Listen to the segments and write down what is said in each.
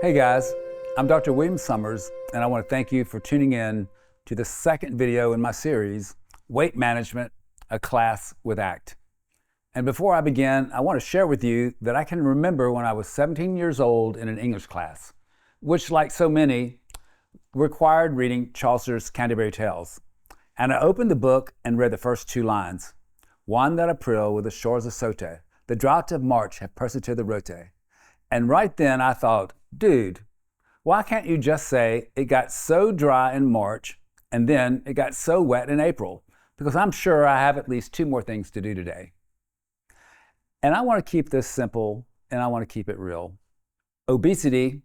Hey guys, I'm Dr. William Summers, and I want to thank you for tuning in to the second video in my series, Weight Management, A Class with ACT. And before I begin, I want to share with you that I can remember when I was 17 years old in an English class, which, like so many, required reading Chaucer's Canterbury Tales. And I opened the book and read the first two lines. Juan de April with the shores of Sote, the drought of March have persecuted the rote. And right then I thought, dude, why can't you just say it got so dry in March and then it got so wet in April? Because I'm sure I have at least two more things to do today. And I want to keep this simple and I want to keep it real. Obesity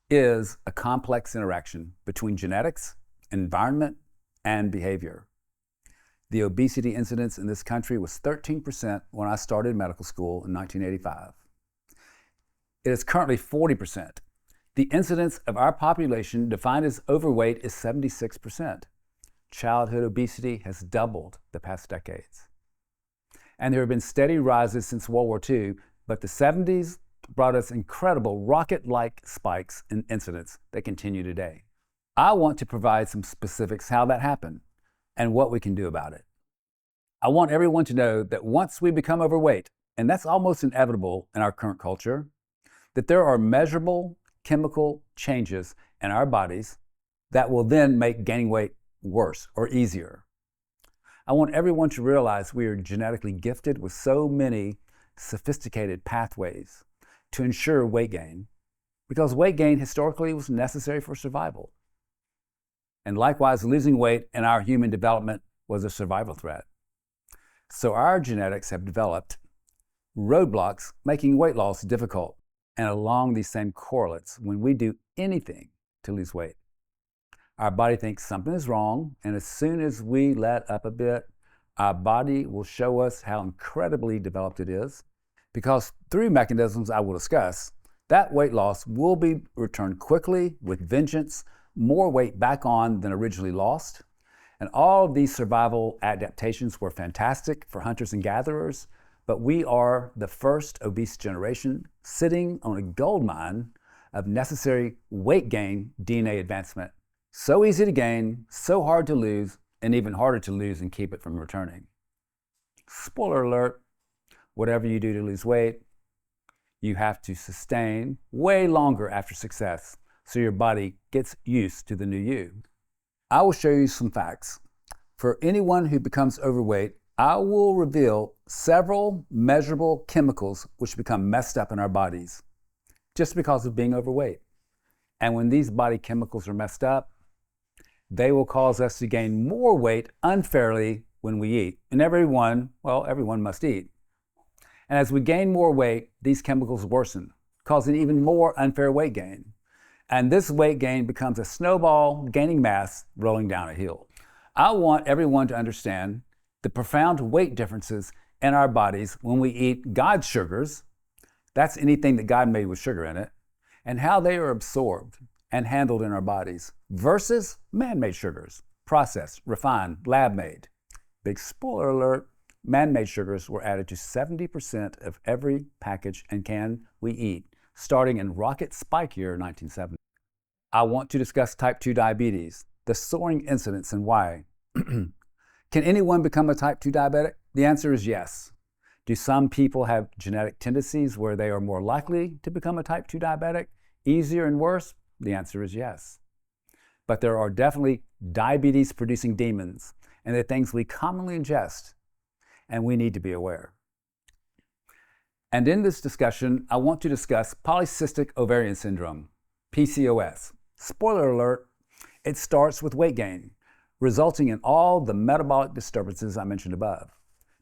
is a complex interaction between genetics, environment, and behavior. The obesity incidence in this country was 13% when I started medical school in 1985. It is currently 40%. The incidence of our population defined as overweight is 76%. Childhood obesity has doubled the past decades. And there have been steady rises since World War II, but the 70s brought us incredible rocket-like spikes in incidence that continue today. I want to provide some specifics how that happened and what we can do about it. I want everyone to know that once we become overweight, and that's almost inevitable in our current culture, that there are measurable chemical changes in our bodies that will then make gaining weight worse or easier. I want everyone to realize we are genetically gifted with so many sophisticated pathways to ensure weight gain, because weight gain historically was necessary for survival. And likewise, losing weight in our human development was a survival threat. So our genetics have developed roadblocks making weight loss difficult. And along these same correlates, when we do anything to lose weight, our body thinks something is wrong, and as soon as we let up a bit, our body will show us how incredibly developed it is, because through mechanisms I will discuss, that weight loss will be returned quickly with vengeance, more weight back on than originally lost. And all of these survival adaptations were fantastic for hunters and gatherers, but we are the first obese generation sitting on a gold mine of necessary weight gain DNA advancement. So easy to gain, so hard to lose, and even harder to lose and keep it from returning. Spoiler alert, whatever you do to lose weight, you have to sustain way longer after success so your body gets used to the new you. I will show you some facts. For anyone who becomes overweight, I will reveal several measurable chemicals which become messed up in our bodies just because of being overweight. And when these body chemicals are messed up, they will cause us to gain more weight unfairly when we eat. And everyone must eat. And as we gain more weight, these chemicals worsen, causing even more unfair weight gain. And this weight gain becomes a snowball gaining mass rolling down a hill. I want everyone to understand the profound weight differences in our bodies when we eat God's sugars, that's anything that God made with sugar in it, and how they are absorbed and handled in our bodies, versus man-made sugars, processed, refined, lab-made. Big spoiler alert, man-made sugars were added to 70% of every package and can we eat, starting in rocket spike year 1970. I want to discuss type 2 diabetes, the soaring incidence and why. Can anyone become a type 2 diabetic? The answer is yes. Do some people have genetic tendencies where they are more likely to become a type 2 diabetic, easier and worse? The answer is yes. But there are definitely diabetes-producing demons, and they're things we commonly ingest, and we need to be aware. And in this discussion, I want to discuss polycystic ovarian syndrome, PCOS. Spoiler alert, it starts with weight gain, resulting in all the metabolic disturbances I mentioned above.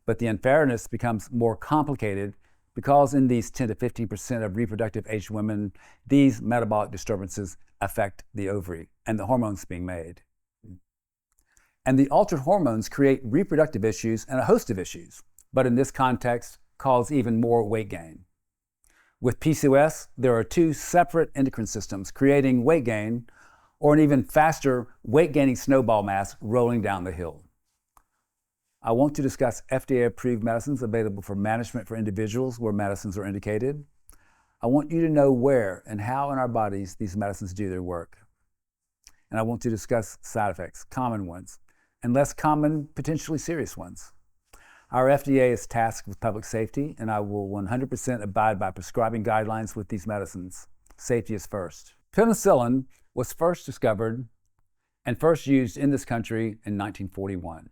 But the unfairness becomes more complicated because in these 10 to 15% of reproductive aged women, these metabolic disturbances affect the ovary and the hormones being made. And the altered hormones create reproductive issues and a host of issues, but in this context, cause even more weight gain. With PCOS, there are two separate endocrine systems creating weight gain or an even faster weight-gaining snowball mass rolling down the hill. I want to discuss FDA-approved medicines available for management for individuals where medicines are indicated. I want you to know where and how in our bodies these medicines do their work. And I want to discuss side effects, common ones, and less common, potentially serious ones. Our FDA is tasked with public safety, and I will 100% abide by prescribing guidelines with these medicines. Safety is first. Penicillin was first discovered and first used in this country in 1941.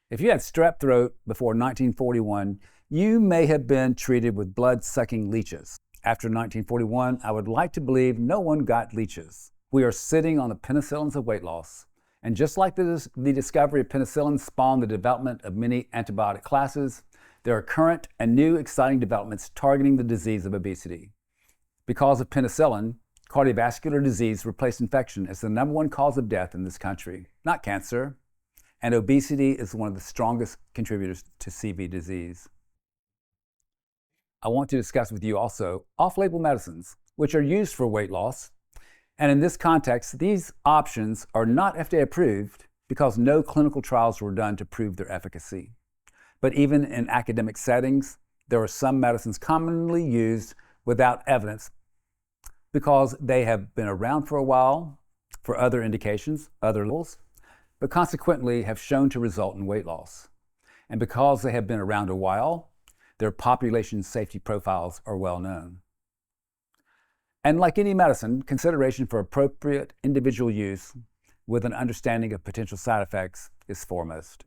If you had strep throat before 1941, you may have been treated with blood-sucking leeches. After 1941, I would like to believe no one got leeches. We are sitting on the penicillins of weight loss. And just like the discovery of penicillin spawned the development of many antibiotic classes, there are current and new exciting developments targeting the disease of obesity. Because of penicillin, cardiovascular disease replaced infection as the #1 cause of death in this country, not cancer. And obesity is one of the strongest contributors to CV disease. I want to discuss with you also off-label medicines, which are used for weight loss. And in this context, these options are not FDA approved because no clinical trials were done to prove their efficacy. But even in academic settings, there are some medicines commonly used without evidence because they have been around for a while for other indications, other levels, but consequently have shown to result in weight loss. And because they have been around a while, their population safety profiles are well known. And like any medicine, consideration for appropriate individual use with an understanding of potential side effects is foremost.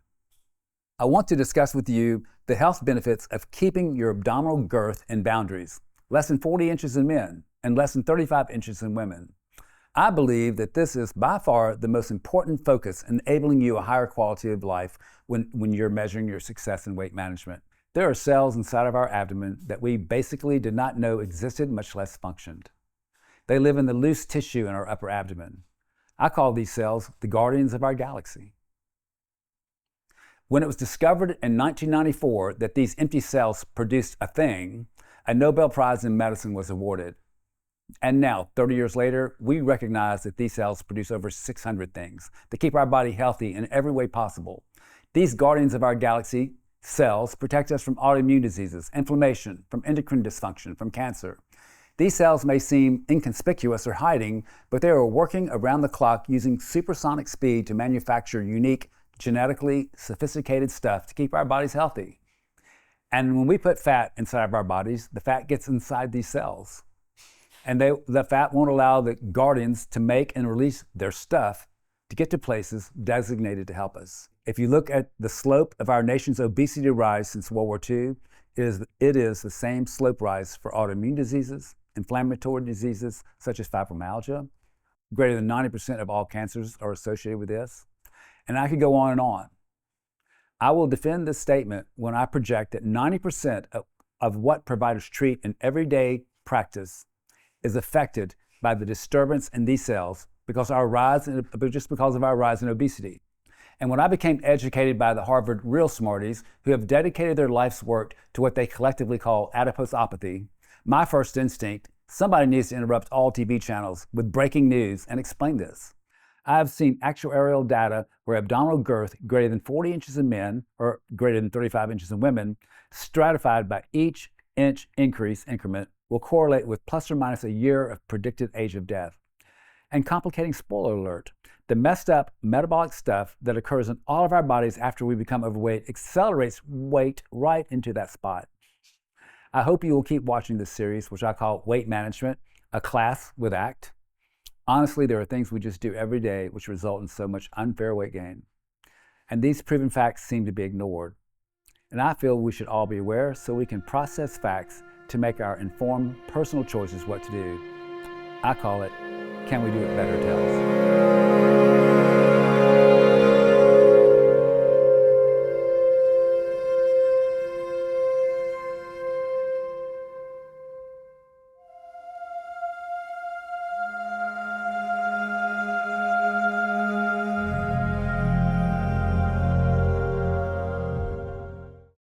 I want to discuss with you the health benefits of keeping your abdominal girth in boundaries, less than 40 inches in men and less than 35 inches in women. I believe that this is by far the most important focus in enabling you a higher quality of life when you're measuring your success in weight management. There are cells inside of our abdomen that we basically did not know existed, much less functioned. They live in the loose tissue in our upper abdomen. I call these cells the guardians of our galaxy. When it was discovered in 1994 that these empty cells produced a thing, a Nobel Prize in medicine was awarded. And now, 30 years later, we recognize that these cells produce over 600 things that keep our body healthy in every way possible. These guardians of our galaxy cells protect us from autoimmune diseases, inflammation, from endocrine dysfunction, from cancer. These cells may seem inconspicuous or hiding, but they are working around the clock using supersonic speed to manufacture unique, genetically sophisticated stuff to keep our bodies healthy. And when we put fat inside of our bodies, the fat gets inside these cells. And the fat won't allow the guardians to make and release their stuff to get to places designated to help us. If you look at the slope of our nation's obesity rise since World War II, it is the same slope rise for autoimmune diseases, inflammatory diseases such as fibromyalgia. Greater than 90% of all cancers are associated with this. And I could go on and on. I will defend this statement when I project that 90% of what providers treat in everyday practice is affected by the disturbance in these cells because of our rise in obesity. And when I became educated by the Harvard real smarties who have dedicated their life's work to what they collectively call adiposopathy, my first instinct, somebody needs to interrupt all TV channels with breaking news and explain this. I have seen actuarial data where abdominal girth greater than 40 inches in men or greater than 35 inches in women, stratified by each inch increase increment, will correlate with plus or minus a year of predicted age of death. And complicating spoiler alert, the messed up metabolic stuff that occurs in all of our bodies after we become overweight accelerates weight right into that spot. I hope you will keep watching this series, which I call Weight Management, a class with ACT. Honestly, there are things we just do every day which result in so much unfair weight gain. And these proven facts seem to be ignored. And I feel we should all be aware so we can process facts to make our informed personal choices what to do. I call it, can we do it better, Tells?